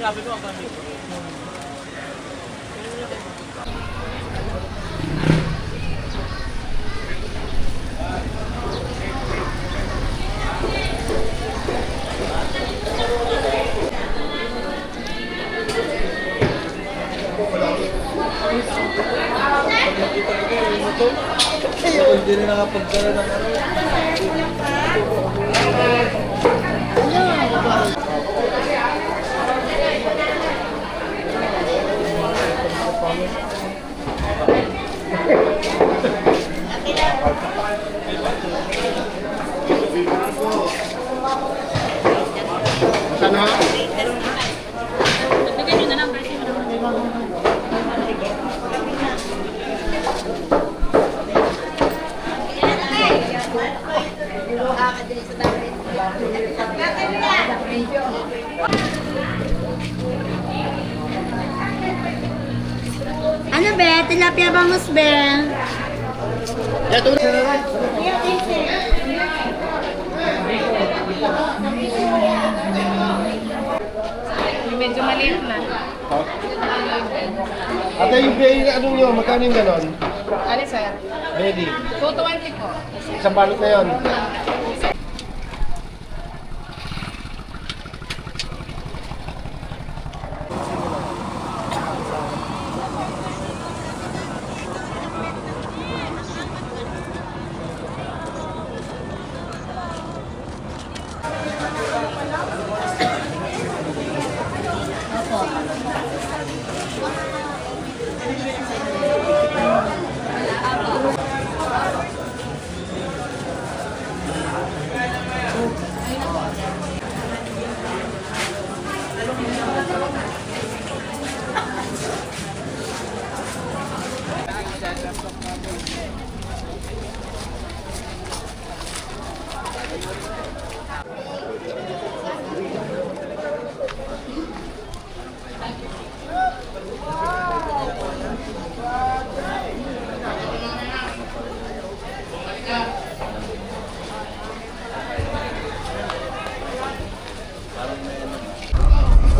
Sabi ko ang kami. Hindi rin nakapagkara ng ano. Ano ha? Bigyan nyo na lang kasi Ano be? Tilapia bangus be? Ya, tulad. medyo maliit na. Ate, yung pay, ano nyo, magkano yung ganon? Ali sir, Ready. 220 po. Isang balot na yun.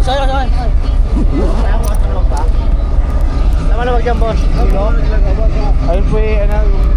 Saan? Tama na dyan, boss. Ayun po eh, ano,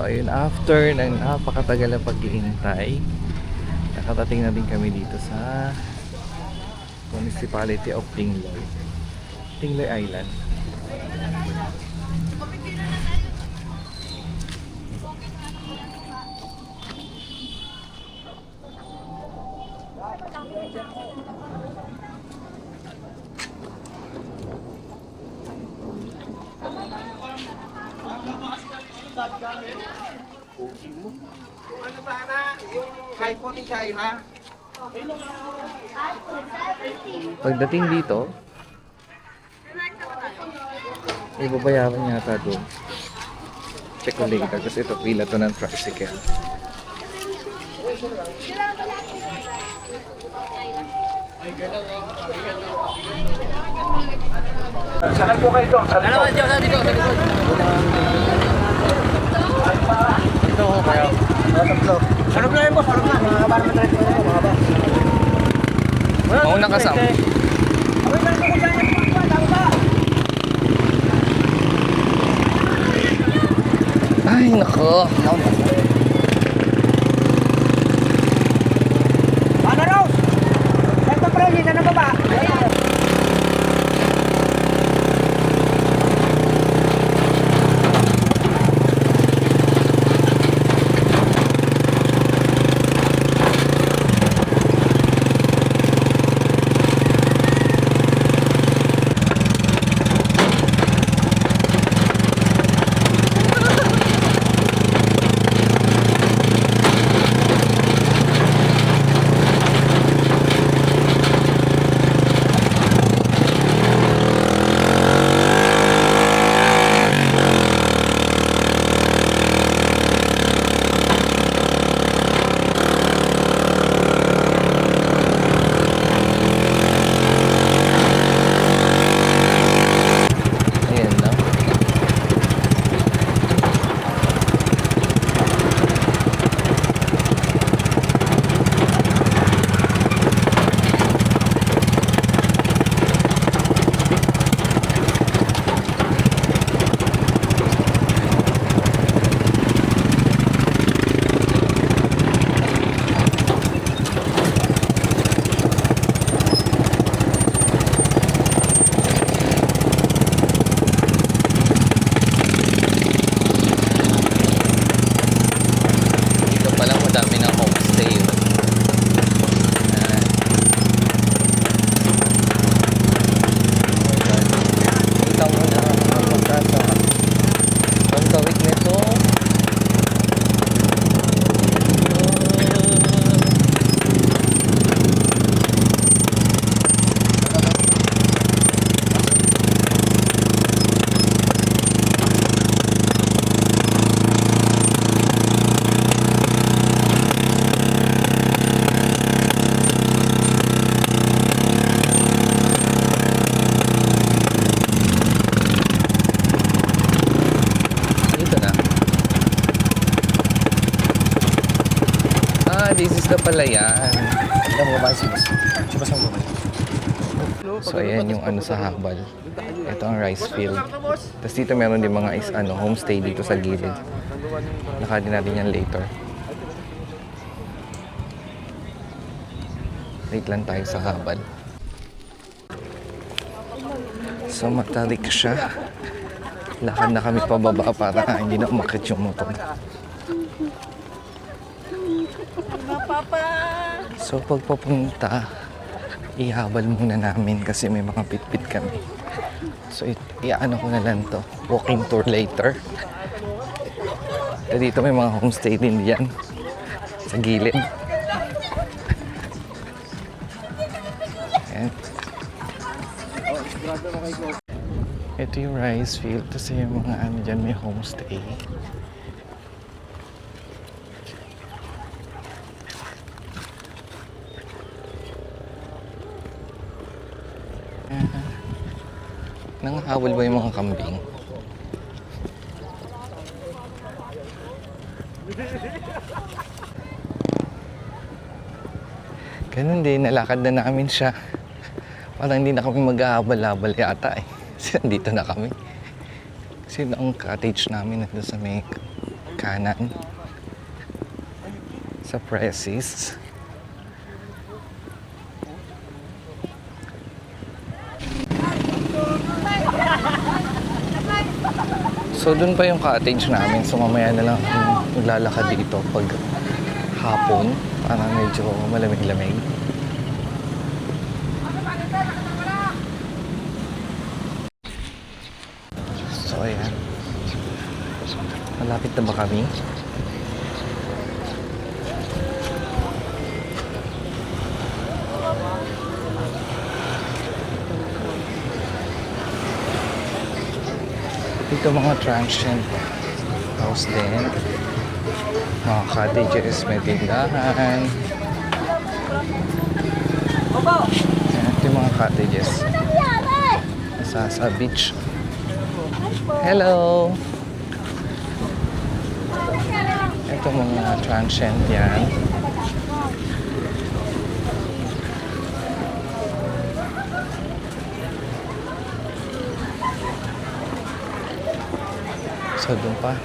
ayun, after ng napakatagal na paghihintay, nakatating na din kami dito sa Municipality of Tingloy. Tingloy Island. Pagdating dito, ibabayaran yata doon. Check ko later kasi ito pila to ng tricycle. Saan po kayo doon? Ano ba dito? Dito ko kayo. Tatlo. Sarap na yun boss, sarap na. Mga para matrek ko mga ba. Maunang kasama. Ay, nako. Ano raw? Ito pre, dito na baba. This is the palayan. So ayan yung ano sa habal. Ito ang rice field. Tapos dito meron din mga homestay dito sa gilid. Nakadin natin yan later. Wait lang tayo sa habal. So matalik siya. Lakad na kami pababa para hindi na umakit yung motor. So pagpapunta, ihabal muna namin kasi may mga pitpit kami. So iaano ko na lang to, walking tour later. So, dito may mga homestay din diyan sa gilid. Ayan. Ito yung rice field kasi yung mga ano dyan may homestay. Nanghawal ba yung mga kambing? Ganun din, nalakad na namin siya. Parang hindi na kami mag-ahabal-habal yata eh. Kasi nandito na kami. Kasi ang cottage namin nandun sa may kanan sa Precis. So dun pa yung cottage namin. So mamaya na lang maglalakad dito pag hapon. Parang medyo malamig-lamig. So ayan. Malapit na ba kami? Dito mga transient house din. Mga cottages, may tindahan. Ayan, ito yung mga cottages. Sa beach. Hello! Ito mga transient yan. So, doon pa.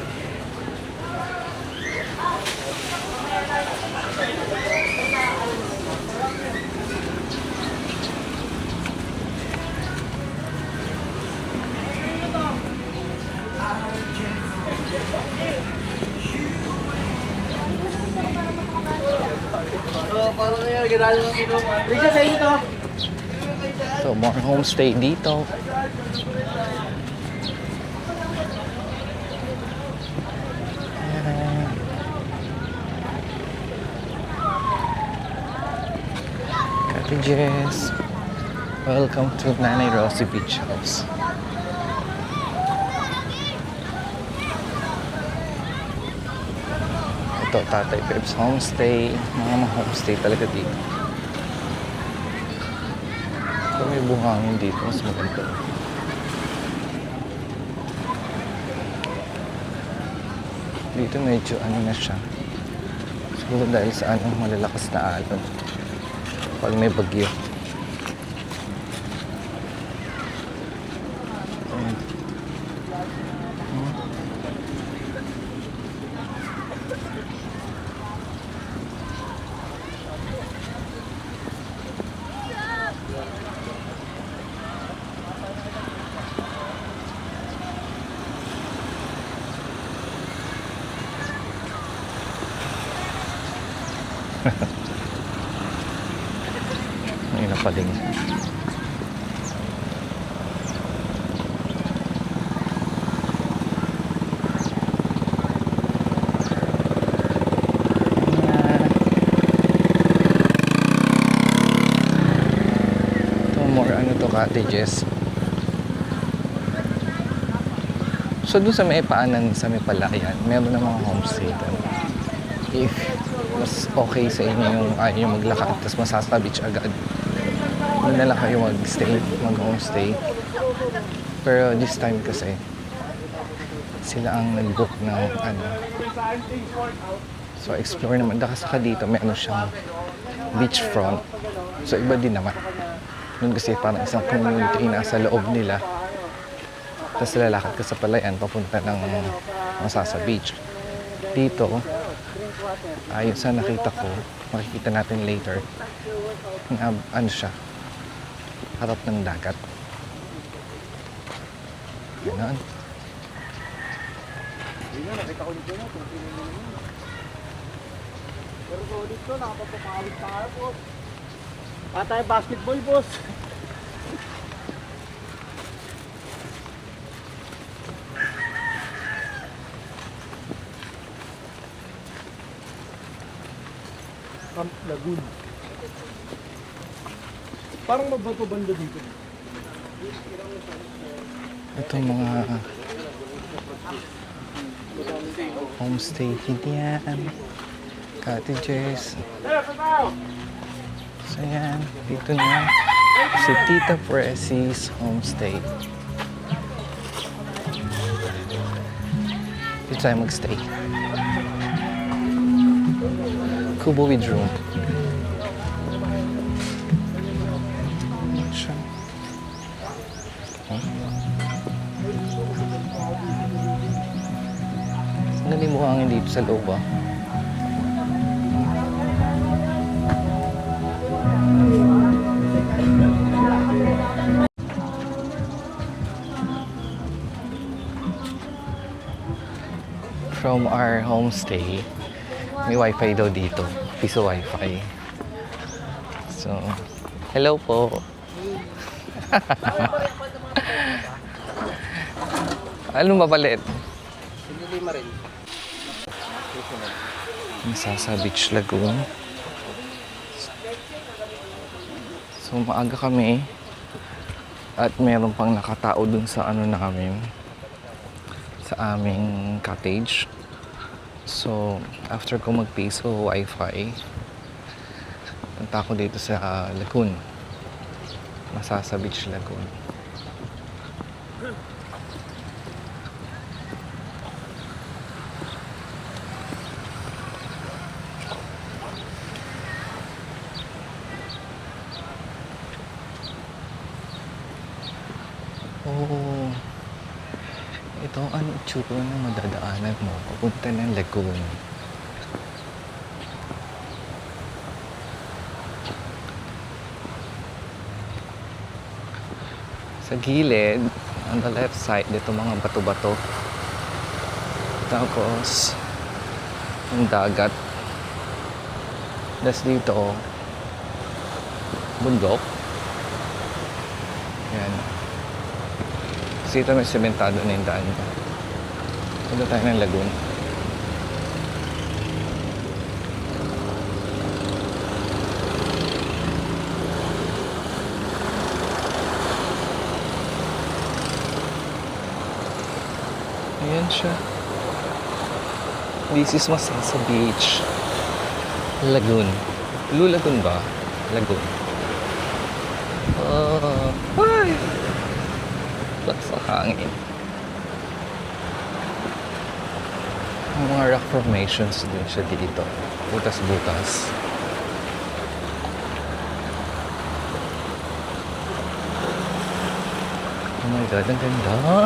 So, more homestay dito. Cottages. Welcome to Nanay Rosie Beach House. Ito, Tatay Pep's Homestay. Mga homestay talaga dito. So, may buhangin dito. Mas maganda. Dito medyo ano na siya. Siguro dahil sa anong malalakas na alon. Pag may bagyo. Ayan. Ayun na pa din. Ito more ano to, cottages. So doon sa may paanan, sa may palayan, meron na mga homestay doon. If mas okay sa inyo yung ayaw nyo maglakad tapos masasa beach agad, doon na lang kayo mag-stay, mag-homestay. Pero this time kasi sila ang nag-book ng ano. So explore naman. Dahil saka dito meron siyang beachfront. So iba din naman. Doon kasi parang isang community nasa loob nila. Tapos lalakad ka sa palayan papunta ng Masasa Beach. Dito, ayun sa nakita ko, makikita natin later, na ano siya, harap ng dagat. Ganun. Patay basketball, boss. Camp Lagoon. Parang mabato banda dito. Ito mga homestay yan. Cottages. So yan, dito na si Tita Precis Homestay. Dito tayo magstay. Kubo with room. Siya. Ang ganda yung buhangin dito sa loob ah. From our homestay, may wifi daw dito. Piso wifi. So, hello po. Anong mapalit? Lima rin. Masasa Beach Lagoon. So, maaga kami. At meron pang nakatao dun sa ano namin. Sa aming cottage. So, after ko mag-piso wifi, punta ako dito sa Lagoon. Masasa Beach Lagoon. Oh, ito ang itsura ng madadaanan mo papunta ng Lagoon. Sa gilid, on the left side, dito mga bato-bato. Tapos, ang dagat. Tapos dito, bundok. Yan. Kasi ito may sementado na yung daan. Punta tayo ng Lagoon. Ayan siya. This is Masasa Beach. Lagoon. Blue Lagoon ba? Lagoon. Ay! Lakas ang hangin. Ang mga rock formations din siya dito. Butas-butas. Oh my God, ang ganda!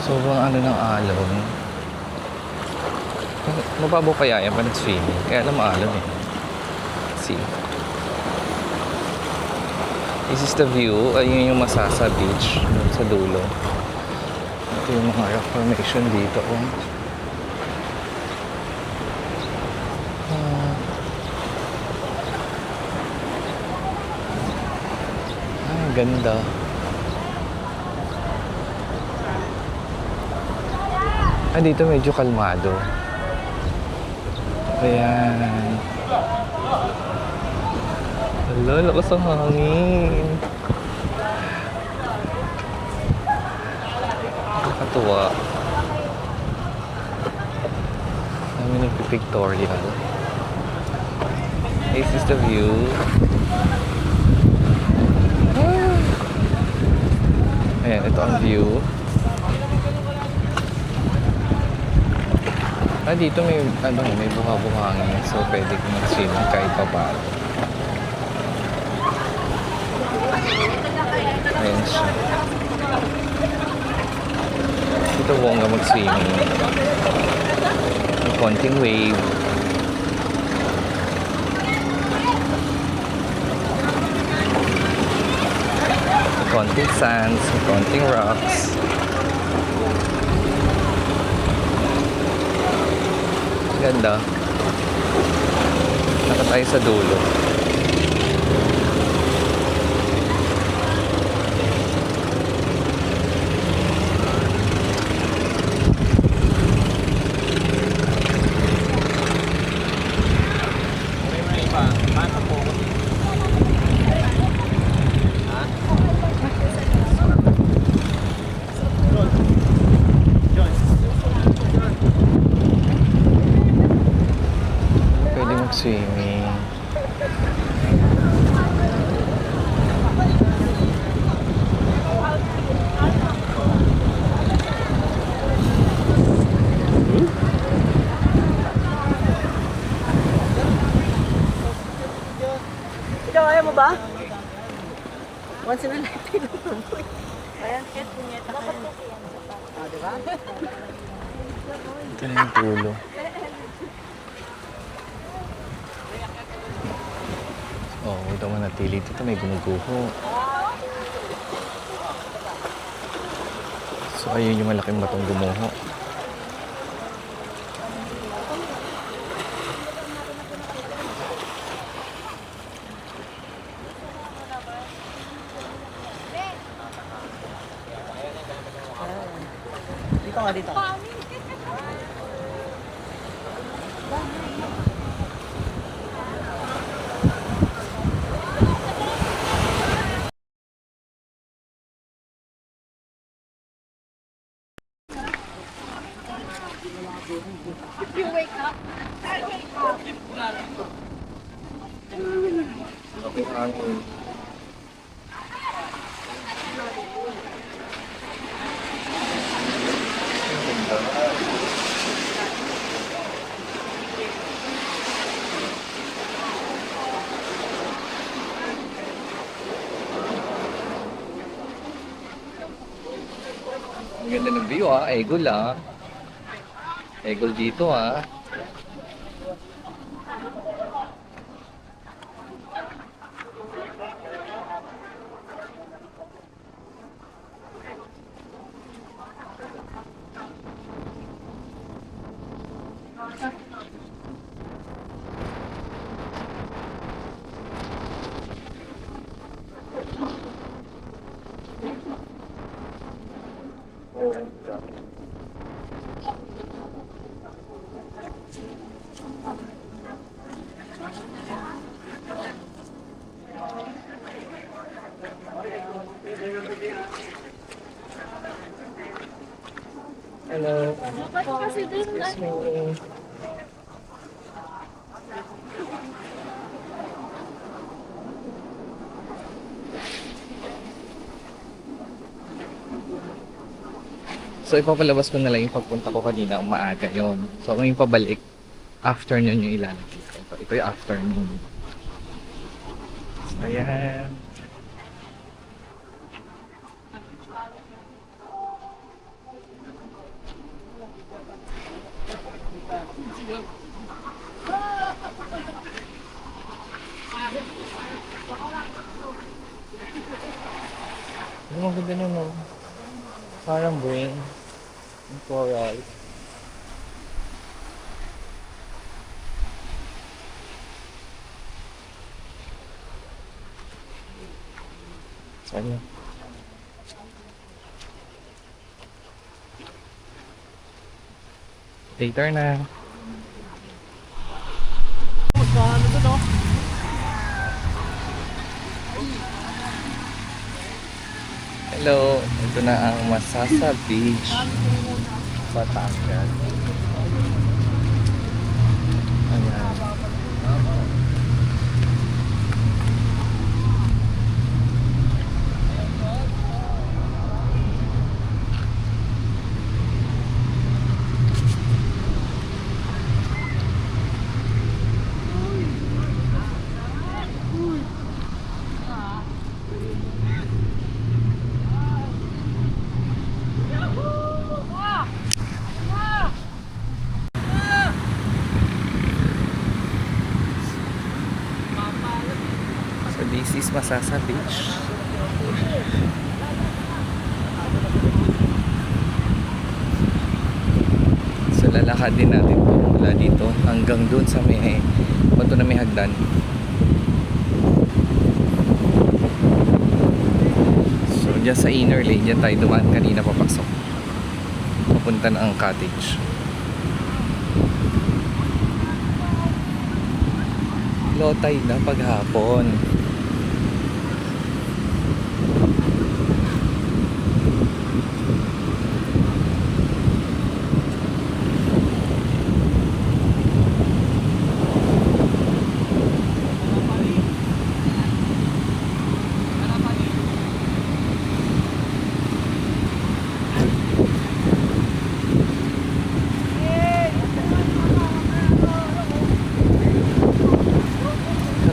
Sobrang ano ng alon. Mababaw kaya yan pa nag-swimming. Kaya alam alon eh. See. This is the view. Ayun yung Masasa Beach. Sa dulo. Ito yung mga rock formation dito. Ang ganda. Dito medyo kalmado. Ayan. Hala, lakas ang hangin. Nakakatuwa. Kami nagpipictorial. This is the view. Ayan, ito ang view. Dito may may buha-buhangin. So pwede ko mag-swimming kahit pa paano. Ayan siya. Dito bongga mag-swimming. May konting wave. May konting sands. May konting rocks. Ganda. Nakatayo sa dulo. Swimming. Ikaw, ayaw mo ba? Once in a lifetime lang po. Ayan, kaya punyeta ka rin. Ah, diba? Ito na yung tulo. Oo, huwag daw manatili dito. May gumuguho. So, ayun yung malaking batong gumuho. Dito nga, dito. Okay, hangin. Ang ganda ng view ah, Egol ah. Egol dito ah. Hello. Excuse me. So, ipapalabas ko na lang yung pagpunta ko kanina, maaga yon. So, ngayong pabalik, afternoon yung ilalagay ko. Ito yung afternoon. So, ayan. Ang maganda na no. Parang brain. Ang coral. Saan yun? Later na. Hello, ito na ang Masasa Beach, Batangas. Ayan. So this is Masasa Beach. So lalakad din natin po mula dito hanggang doon sa may bato na may hagdan. So dyan sa inner lane, dyan tayo dumaan kanina papasok. Papunta na ang cottage. Low tide na paghapon.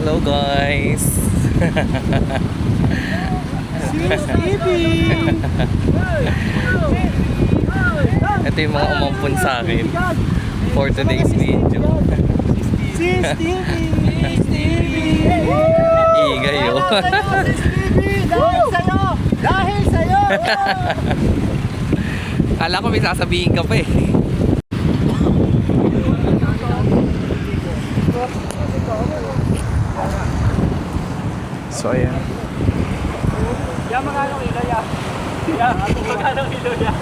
Hello guys. Ito yung mga umampun sa akin for today's video. Igay oh. Dahil sa'yo! Kala ko may sasabihin ka pa eh. So ayan. Yan magkano kilo ya? Yan, magkano kilo ya?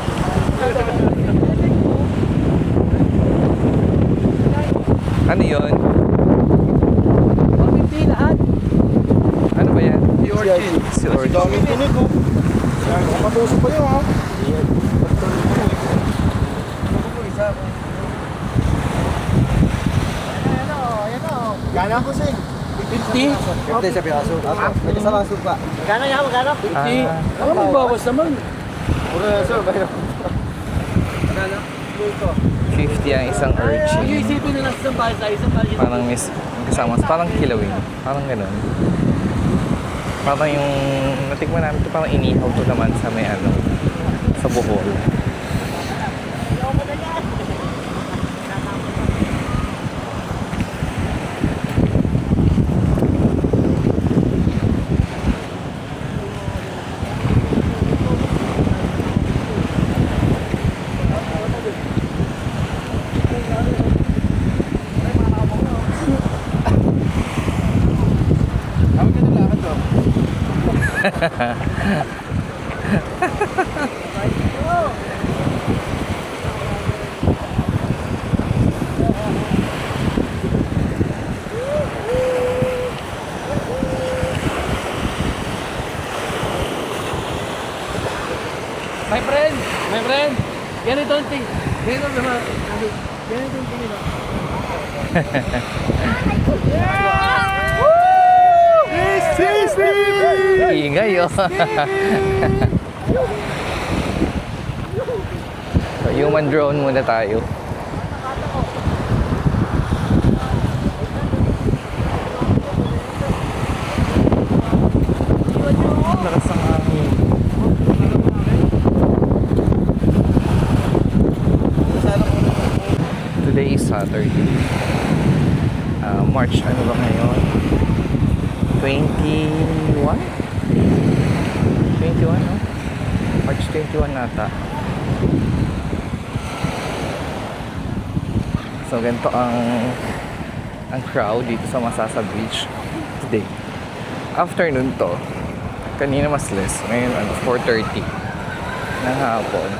Ano yun? 150 lahat. Ano ba yan? Si Orchid. Si Orchid. Daming tinig ko. Yan, kapatuso pa yun ha. Gana ko sing. 50? 50 sa piraso. May kasama supa. Magkano yan? Magkano? 50. Ano may bawas naman? Puro na sir. Magkano? 50 ang isang urchin. Isipin na lang sa bahay sa isang bahay. Parang kasama, parang kilawin. Parang ganun. Parang yung natikman namin ito, parang inihaw to naman sa may ano, sa Bohol. My friend, ganito ang ting. Ganito naman. Ganito ang ting. Ingay oh. So, human drone muna tayo. Ang lakas ng hangin. Today is Saturday. March ano ba ngayon? 21? 21 no? March 21 nata. So ganito ang crowd dito sa Masasa Beach today. Afternoon to. Kanina mas less. Ngayon 4:30 ng hapon.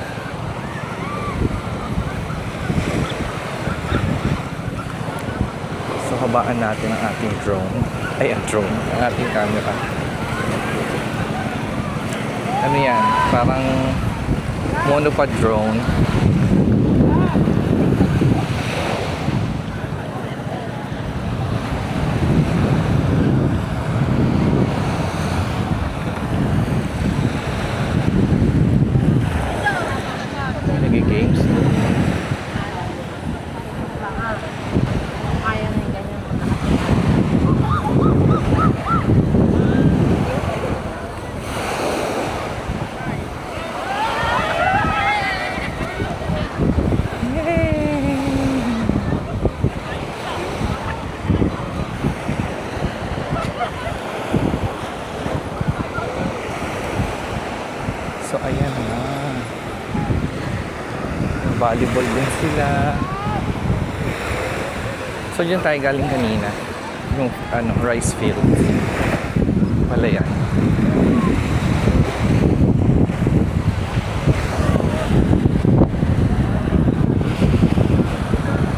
So habaan natin ang ating drone. Ay, ang drone. Ang ating camera. Ano yan? Parang monopod drone. Nag-games. Kaya na yung ganyan. So ayan na. Volleyball din sila. So dyan tayo galing kanina. Yung rice field. Pala yan.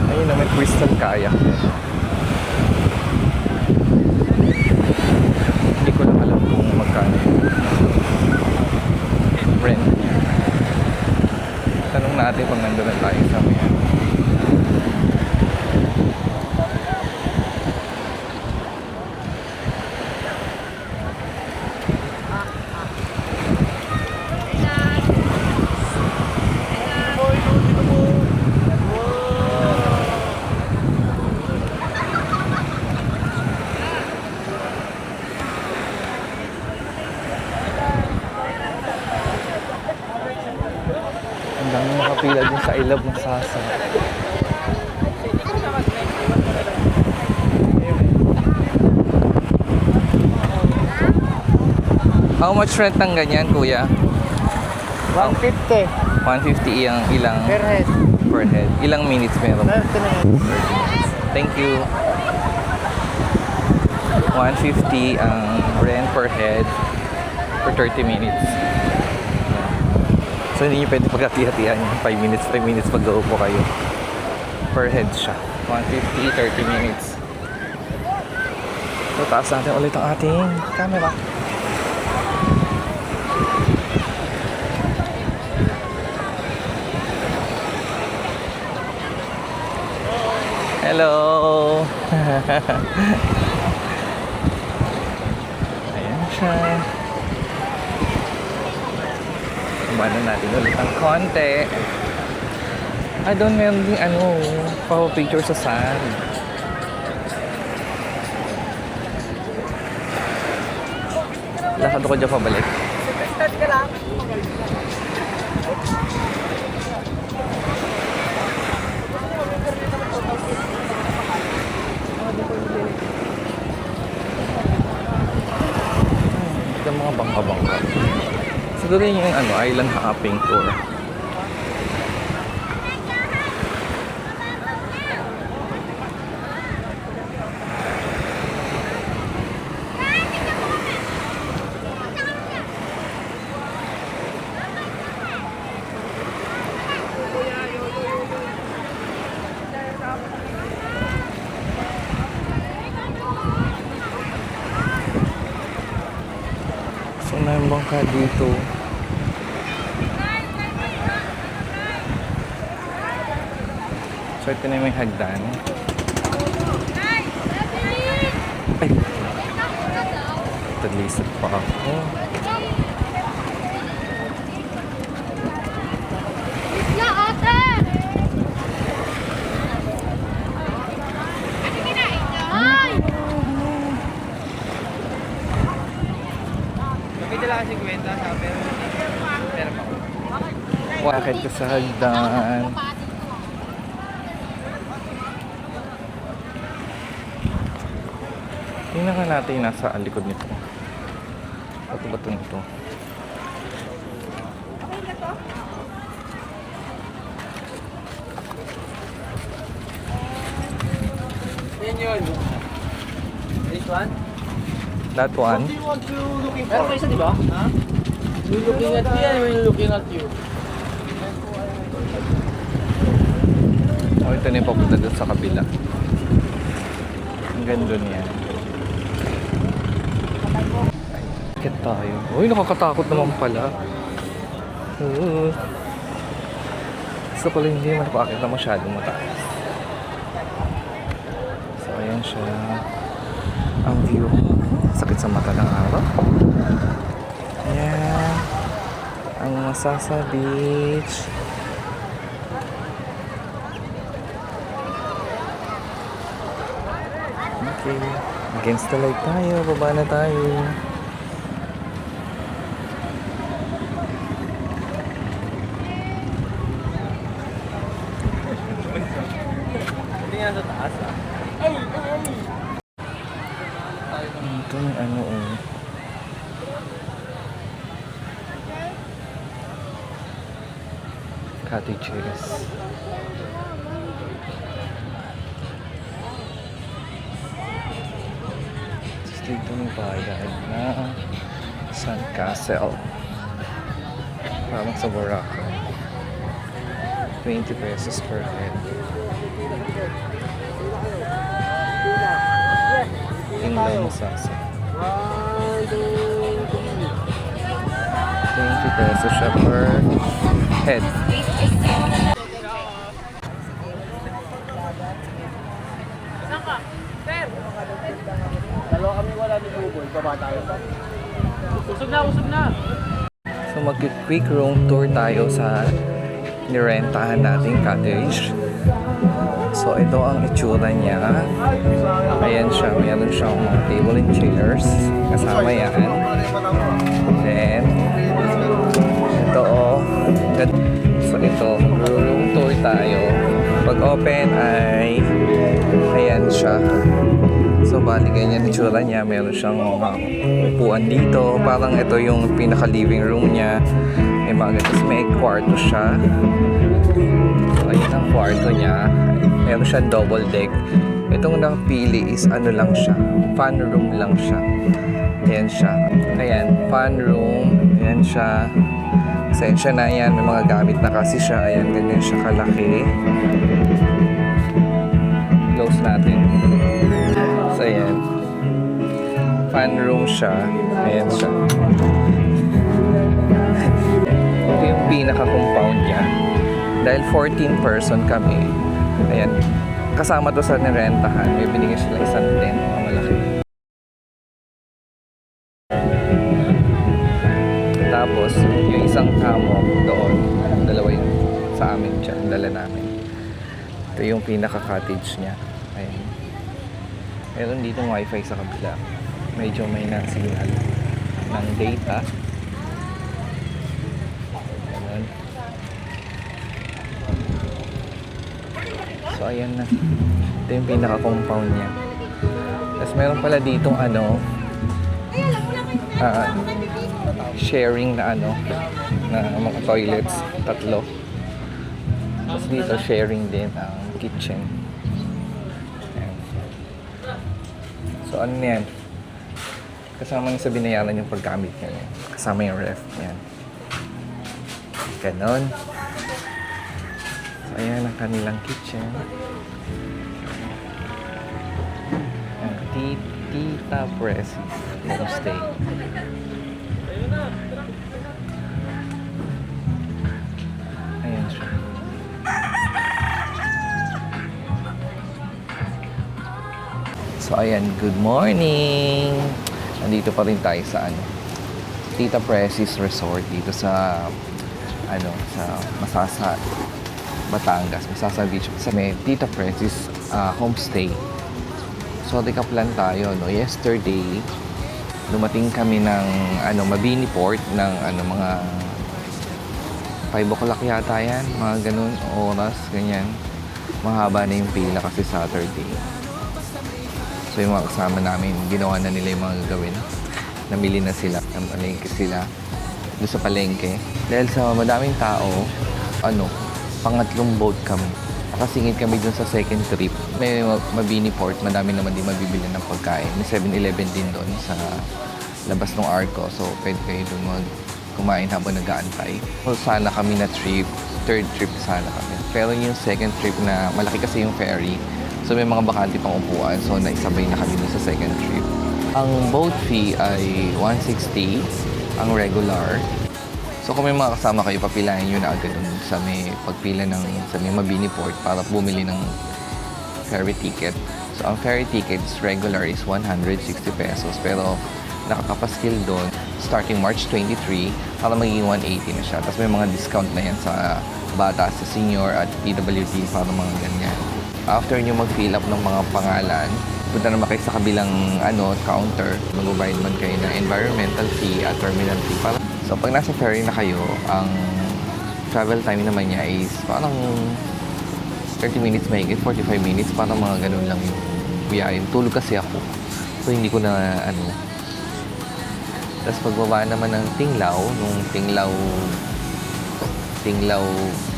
Ayun na, may crystal kayak. Hindi ko lang alam kung magkano rent. Tanong natin kung nandun na tayo sa may pila din sa I Love Masasa. How much rent ng ganyan, kuya? 150 150 ang ilang per head. per head. Ilang minutes meron? 30 minutes. Thank you. 150 ang rent per head for 30 minutes. So hindi nyo pwede pagkati-hatihan yung 5 minutes pag-uupo kayo. Per head siya. 150, 30 minutes. So taas natin ulit ang ating camera. Hello! Ayan siya. Kumano natin ulit ang konti. I don't meron din picture sa sand. Lakad ako dyan pabalik. Start ka lang. Ito mga bangka-bangka. Siguro yun yung island hopping tour. So na yung bangka dito. So ito na yung may hagdan. Ay! Talisod pa ako. Wakit ka sa hagdan. Tingnan nga natin yung nasa likod nito. Bato-bato nito. Yan yun. This one? That one. What do you want to looking for? Meron pa isa, di ba? Ha? We're looking at me and we're looking at you. Oh, ito na yung papunta doon sa kabila. Ang ganda niya. Akit tayo. Uy, nakakatakot naman pala. Gusto pala hindi naman ako akit na masyadong mataas. So, ayan siya. Ang view. Sakit sa mata ng araw. Ayan. Ang Masasa Beach. Okay. Against the light tayo. Baba na tayo. Hindi nga sa taas ah. Ito yung cottages. Dito yung bayad na Sandcastle. Parang sa Boracay. 20 pesos per head. Yung lang Masasa. 20 pesos siya per head. Dalawa kami wala ni Buboy. Baba tayo. Usog na, usog na. So mag-quick room tour tayo sa nirentahan nating cottage. So ito ang itsura niya. Ayan siya, mayroon siyang mga table and chairs. Kasama yan. Then, ito So ito, tayo. Pag open ay ayan siya. So bali ganyan yung tsura niya. Meron siyang mga upuan dito. Parang ito yung pinaka living room niya. May mga tapos may kwarto siya. So ayan ang kwarto niya. Meron siyang double deck. Itong napili is ano lang siya. Fan room lang siya. Ayan siya. Ayan, fan room. Ayan siya. Sensya na yan. May mga gamit na kasi siya. Ayan, ganyan siya kalaki. Close natin. So, ayan. Fan room siya. Ayan siya. Ito yung pinaka-compound niya. Dahil 14 person kami. Ayan. Kasama to sa nirentahan. May binigyan sila isang tent na malaki. Tapos, yung isang kamo doon, dalawa yung sa amin dyan, dala namin. Ito yung pinaka-cottage niya. Ayan. Meron dito wifi sa kabila. Medyo may na-signal ng data. Ganun. So, ayan na. Ito yung pinaka-compound niya. Tapos, meron pala ditong sharing na na mga toilets, 3. Tapos dito sharing din ang kitchen. Ayan. So ano yan? Kasama niya sa binayaran yung paggamit niya. Kasama yung ref. Ayan. Ganon. So ayan ang kanilang kitchen. Ayan. Tita Presis Homestay. Ayan siya. So ayan, good morning! Nandito pa rin tayo sa Tita Presis Resort dito sa sa Masasa, Batangas. Masasa Beach. Sa may Tita Presis Homestay. So recap lang tayo, yesterday dumating kami ng Mabini Port ng mga 5 o'clock yata yan, mga ganun oras, ganyan. Mahaba na yung pila kasi Saturday. So yung mga kasama namin, ginawa na nila yung mga gagawin. Namili na sila, palengke sila doon sa palengke. Dahil sa madaming tao, pangatlong boat kami. Nakasingit kami dun sa second trip. May Mabini Port, madami naman din mabibili ng pagkain. May 7-Eleven din doon sa labas ng Arco. So, pwede kayo doon kumain habang nag-aantay. So, sana kami na trip. Third trip sana kami. Pero yung second trip na malaki kasi yung ferry. So, may mga bakante pang upuan. So, naisabay na kami dun sa second trip. Ang boat fee ay 160. Ang regular. So kung may mga kasama kayo, papilahin nyo na agad sa may pagpila sa may Mabini Port para bumili ng ferry ticket. So ang ferry tickets regular is 160 pesos pero nakakapaskil doon starting March 23 para magiging 180 na siya. Tapos may mga discount na yan sa bata, sa senior at PWD para mga ganyan. After nyo mag-fill up ng mga pangalan, punta naman kayo sa kabilang counter, mag-provide man kayo na environmental fee at terminal fee. So pag nasa ferry na kayo, ang travel time naman niya is parang 30 minutes mahigit, 45 minutes, parang mga ganun lang yung biyahin. Tulog kasi ako, so hindi ko na Tapos pagbaba naman ng Tinglaw,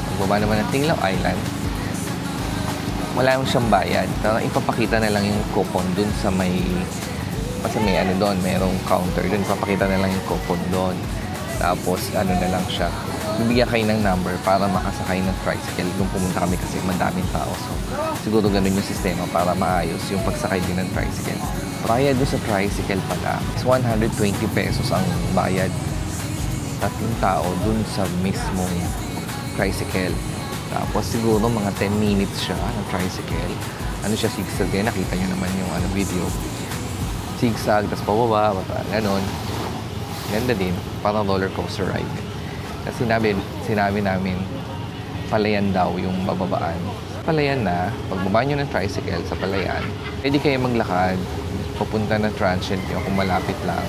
pagbaba naman ng Tinglaw Island, wala yung siyang bayad. Pero ipapakita na lang yung coupon dun sa may doon, mayroong counter dun, ipapakita na lang yung coupon doon. Tapos na lang siya, bibigyan kayo ng number para makasakay ng tricycle kung pumunta kami kasi madaming tao. So siguro ganun yung sistema para maayos yung pagsakay din ng tricycle. Bayad doon sa tricycle pala is 120 pesos ang bayad. 3 tao dun sa mismong tricycle. Tapos siguro mga 10 minutes siya ng tricycle. Siya, zigzag yan. Nakita nyo naman yung video. Zigzag, tapos pababa, ganon. Ganda din. Parang roller coaster ride. Kasi sinabi namin, Palayan daw yung bababaan. Palayan na, pagbaba nyo ng tricycle sa Palayan, pwede kayo maglakad, papunta ng transient nyo kung malapit lang.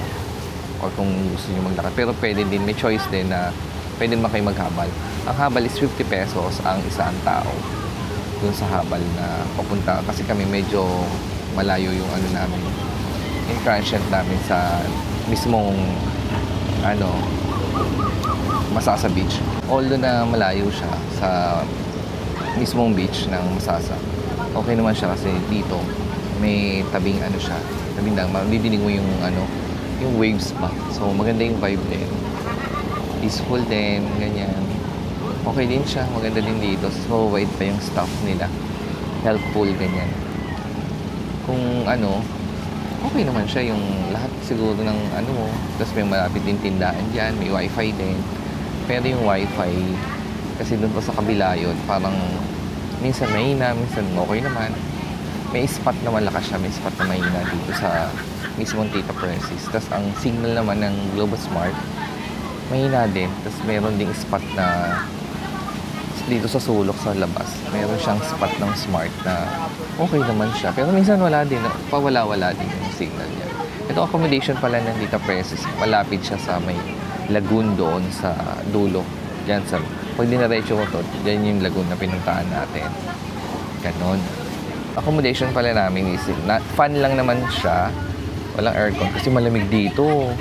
Or kung gusto nyo maglakad. Pero pwede din, may choice din na pwede naman kayo maghabal. Ang habal is 50 pesos ang isang tao dun sa habal na papunta. Kasi kami medyo malayo yung ano namin, yung transient namin sa mismong Masasa Beach. Although na malayo siya sa mismong beach ng Masasa, okay naman siya kasi dito may tabing siya, tabing dang, madidinig mo yung yung waves ba. So maganda yung vibe din. Peaceful din, ganyan. Okay din siya, maganda din dito. So wide pa yung staff nila. Helpful, ganyan. Kung okay naman siya yung lahat siguro ng mo. Tapos may malapit din tindahan dyan, may wifi din. Pero yung wifi, kasi doon pa sa kabila yun, parang minsan mahina, minsan okay naman. May spot na malakas siya, may spot na mahina dito sa mismong Tita Princess. Tapos ang signal naman ng Globosmart, mahina din. Tapos meron ding spot na dito sa sulok sa labas. Meron siyang spot ng Smart na okay naman siya. Pero minsan wala din, pawala-wala din yung signal niya. Ito accommodation pala ng Tita Princess. Malapit siya sa may lagoon doon sa dulo. Diyan sa, pag dinaretso ko to, diyan yung lagoon na pinuntahan natin. Ganon. Accommodation pala namin is, fun lang naman siya. Walang aircon kasi malamig dito.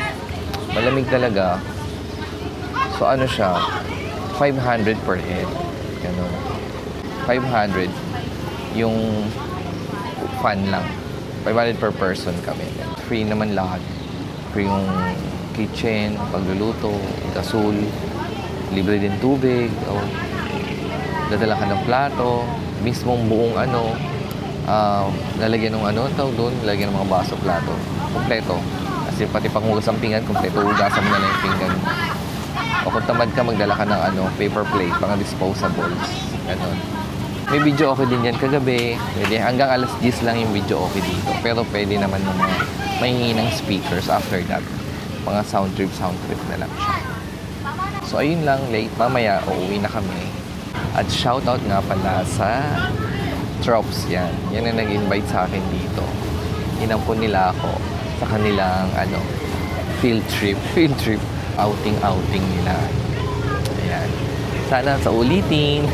Malamig talaga. So siya, 500 per head. Ganon. 500 yung fun lang. 500 per person kami. Free naman lahat. Free yung kitchen, pagluluto, gasol, libre din tubig, o dadala ka ng plato, mismong buong lalagyan ng tawag doon, lalagyan ng mga baso, plato, kompleto. Kasi pati panghugas ang pinggan, kompleto, hugasan mo na lang yung pinggan mo. O kung tamad ka, magdala ka ng paper plate, mga disposables, ganon. May video okay din yan kagabi. Pwede, hanggang alas 10 lang yung video okay dito. Pero pwede naman ng mga mahingi ng speakers after that. Mga sound trip na lang siya. So ayun lang, late. Mamaya, uuwi na kami. At shoutout nga pala sa Trops yan. Yan ang nag-invite sa akin dito. Inampun nila ako sa kanilang field trip. Outing nila. Ayan. Sana sa ulitin.